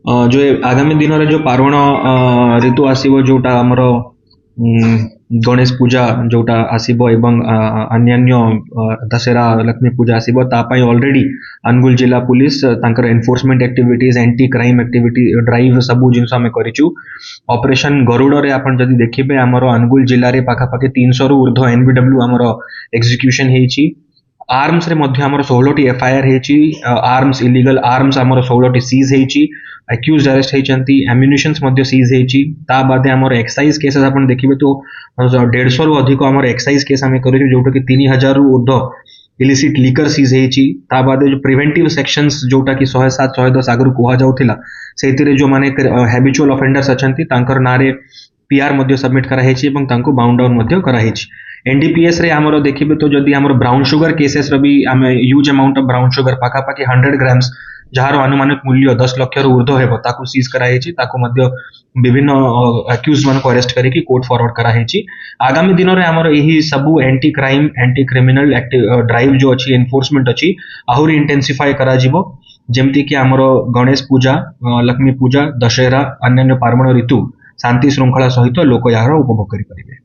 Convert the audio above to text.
जो आगामी दिन में जो पार्वण ऋतु आसव जोटा आमर गणेश पूजा जोटा आसव एवं अन्यान्य दशहरा लक्ष्मी पूजा आसव ऑलरेडी अनुगुल जिला पुलिस तांकर enforcement activities anti crime activity drive सबू जिनस आम करूँ। ऑपरेशन गरुड़ रे आपण जदि देखिबे आमर अनुगुल जिले में पाखापाखि 300 रु ऊर्ध्व एनबीडब्ल्यू आमर एक्जिक्यूशन हेची। आर्म्स रे मध्य आमर 16 टी एफआईआर हेची। आर्म्स इलीगल आर्म्स आमर 16 टी सीज हेची। अक्यूज अरेस्ट हेचंती। एम्युनिशंस मध्य सीज हेची। ता बादे आमर एक्साइज केसेस आपण देखिबे तो 150 रु अधिक आमर एक्साइज केस आमे करिଛୁ जोटा कि 3000 रु ऊर्ध्व इलिसिट लिकर सीज हेची। ता बादे जो प्रिवेंटिव सेक्शंस जोटा कि 107 110 आगु कुहा जाउथिला सेतिरे जो माने हैबिचुअल ऑफेंडर्स अछंती तांकर नारे पीआर मध्य सबमिट करा हेची एवं तांको बाउंड डाउन मध्य करा हेची। एनडीपीएस रे आमर देखिबे तो जदि आमर ब्राउन शुगर केसेस रो भी आमे huge amount of brown sugar पाखापाखि 100 ग्राम्स जार अनुमानित मूल्य 10 लाख रु ऊर्ध्व हेबो ताकू सीज करा हेची। ताकू मध्य विभिन्न अक्यूज मान को अरेस्ट करिकि कोर्ट फॉरवर्ड करा हेची। आगामी दिन रे आमर एही सबु anti crime anti criminal drive जो अछि एनफोर्समेंट अछि आहुरी इंटेंसिफाई करा जिवो। जेमति कि आमर गणेश पूजा लक्ष्मी पूजा दशहरा अन्य पार्वण ऋतु शांति श्रृंखला सहित लोक यार उपभोग करि परिबे।